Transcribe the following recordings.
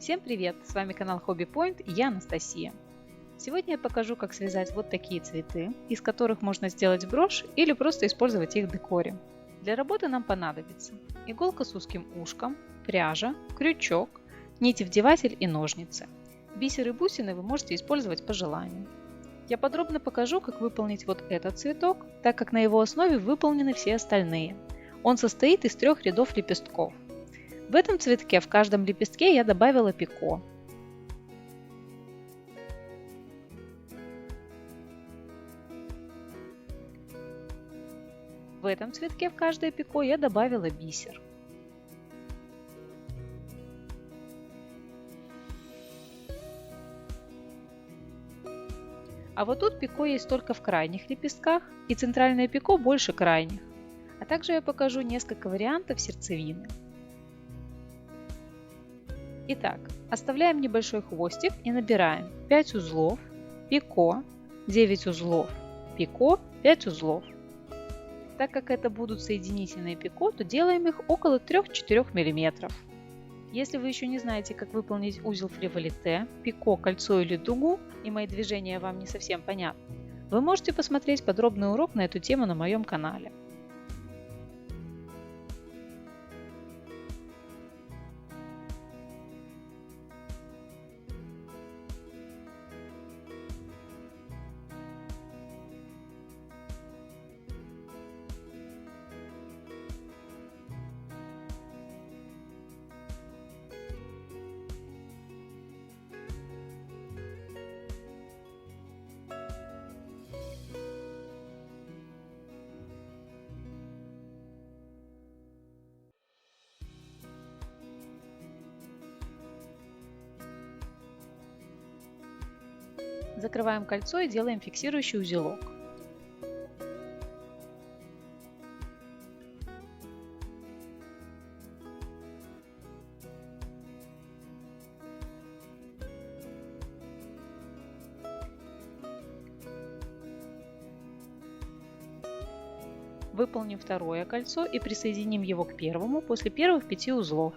Всем привет! С вами канал Hobby Point и я Анастасия. Сегодня я покажу, как связать вот такие цветы, из которых можно сделать брошь или просто использовать их в декоре. Для работы нам понадобится иголка с узким ушком, пряжа, крючок, нить-вдеватель и ножницы. Бисер и бусины вы можете использовать по желанию. Я подробно покажу, как выполнить вот этот цветок, так как на его основе выполнены все остальные. Он состоит из 3 рядов лепестков. В этом цветке в каждом лепестке я добавила пико. В этом цветке в каждое пико я добавила бисер. А вот тут пико есть только в крайних лепестках, и центральное пико больше крайних. А также я покажу несколько вариантов сердцевины. Итак, оставляем небольшой хвостик и набираем 5 узлов, пико, 9 узлов, пико, 5 узлов. Так как это будут соединительные пико, то делаем их около 3-4 мм. Если вы еще не знаете, как выполнить узел фриволите, пико, кольцо или дугу, и мои движения вам не совсем понятны, вы можете посмотреть подробный урок на эту тему на моем канале. Закрываем кольцо и делаем фиксирующий узелок. Выполним второе кольцо и присоединим его к первому после первых 5 узлов.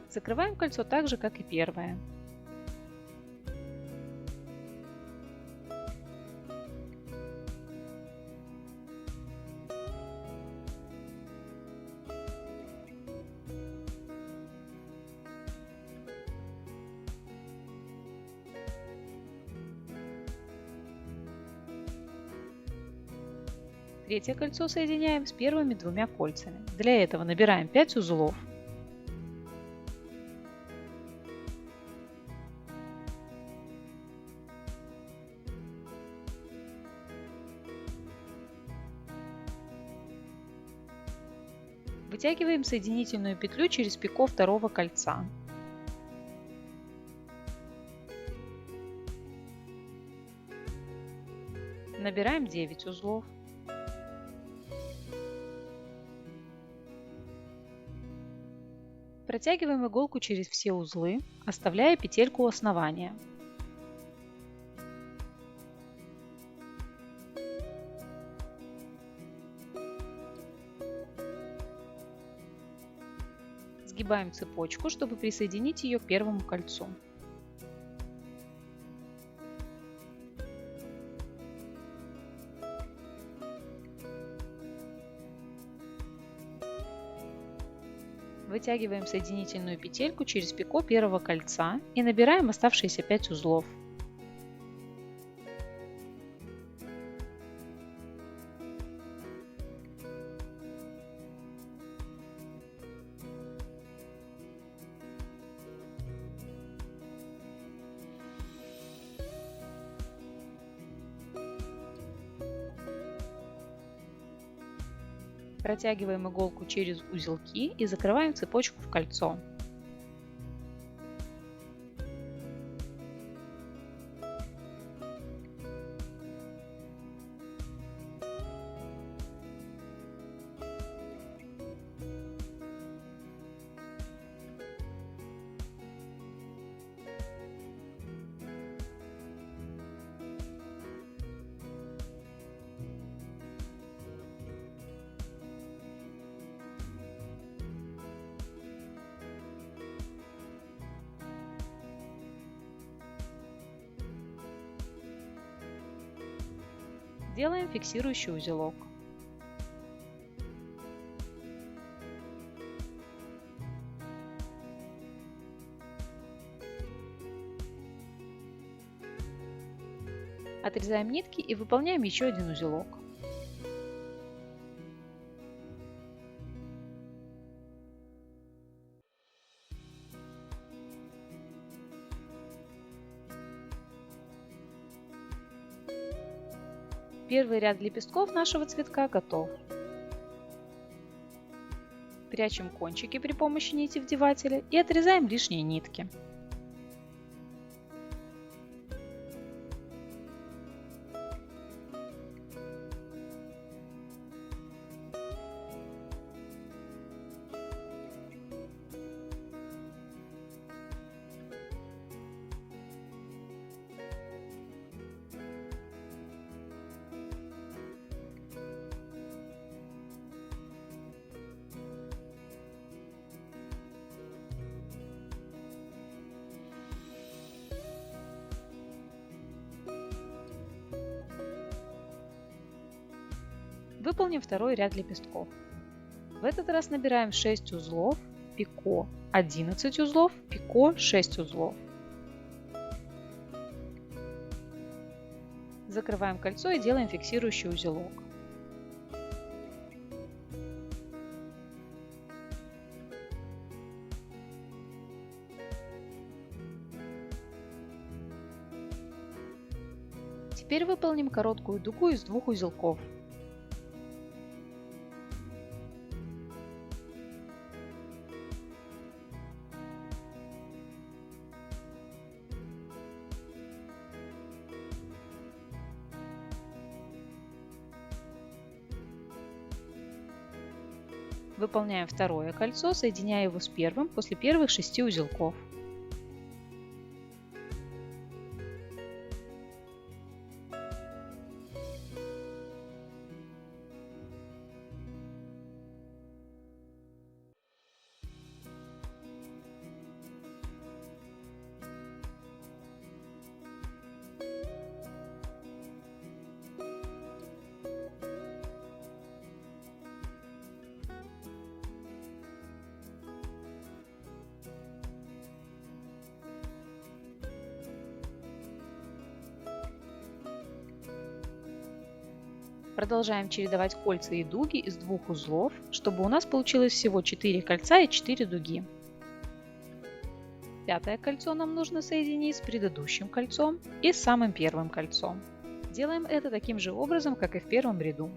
Закрываем кольцо так же, как и первое. Третье кольцо соединяем с первыми 2 кольцами. Для этого набираем 5 узлов. Вытягиваем соединительную петлю через пико второго кольца. Набираем 9 узлов. Протягиваем иголку через все узлы, оставляя петельку у основания. Сгибаем цепочку, чтобы присоединить ее к первому кольцу. Вытягиваем соединительную петельку через пико первого кольца и набираем оставшиеся 5 узлов. Протягиваем иголку через узелки и закрываем цепочку в кольцо. Делаем фиксирующий узелок. Отрезаем нитки и выполняем еще один узелок. Первый ряд лепестков нашего цветка готов. Прячем кончики при помощи нити вдевателя и отрезаем лишние нитки. Выполним второй ряд лепестков. В этот раз набираем 6 узлов, пико 11 узлов, пико 6 узлов. Закрываем кольцо и делаем фиксирующий узелок. Теперь выполним короткую дугу из двух узелков. Выполняем второе кольцо, соединяя его с первым после первых 6 узелков. Продолжаем чередовать кольца и дуги из двух узлов, чтобы у нас получилось всего 4 кольца и 4 дуги. Пятое кольцо нам нужно соединить с предыдущим кольцом и с самым первым кольцом. Делаем это таким же образом, как и в первом ряду.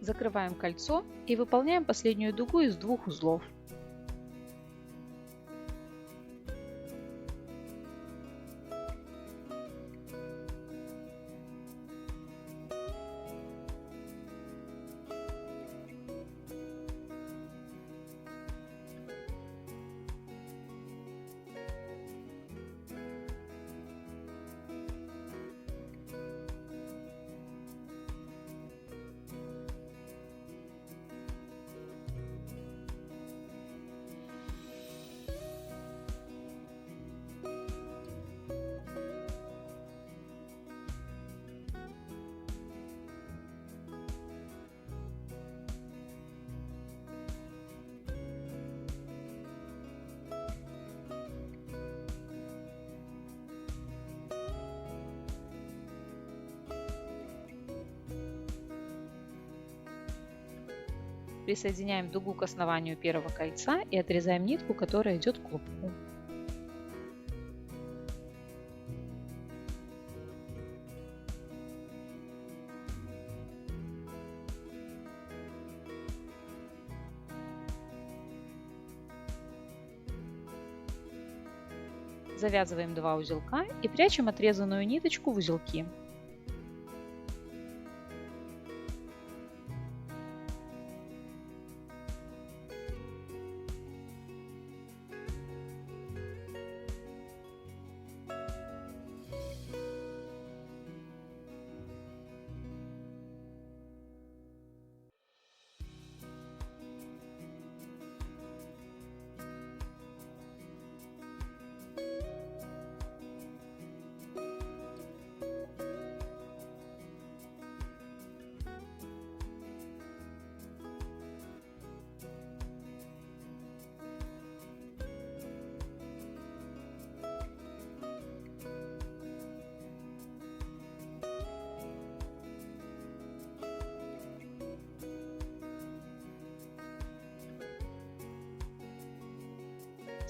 Закрываем кольцо и выполняем последнюю дугу из двух узлов. Присоединяем дугу к основанию первого кольца и отрезаем нитку, которая идет к клубку. Завязываем 2 узелка и прячем отрезанную ниточку в узелки.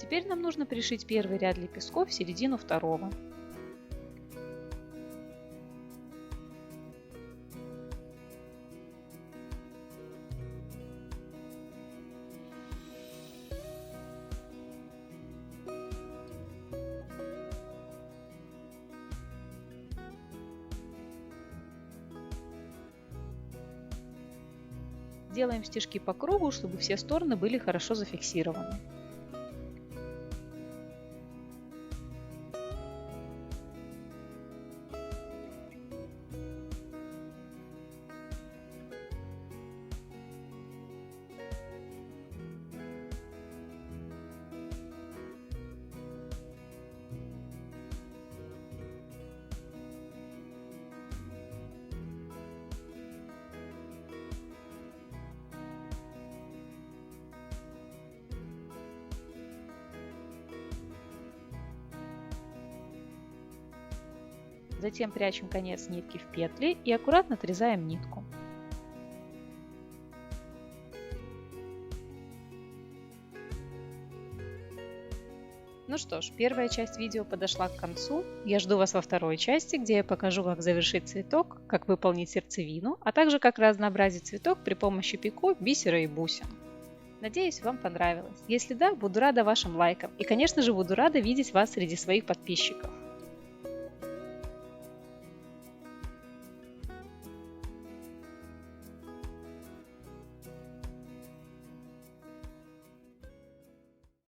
Теперь нам нужно пришить первый ряд лепестков в середину второго. Делаем стежки по кругу, чтобы все стороны были хорошо зафиксированы. Затем прячем конец нитки в петли и аккуратно отрезаем нитку. Ну что ж, первая часть видео подошла к концу. Я жду вас во второй части, где я покажу, как завершить цветок, как выполнить сердцевину, а также как разнообразить цветок при помощи пико, бисера и бусин. Надеюсь, вам понравилось. Если да, буду рада вашим лайкам и, конечно же, буду рада видеть вас среди своих подписчиков.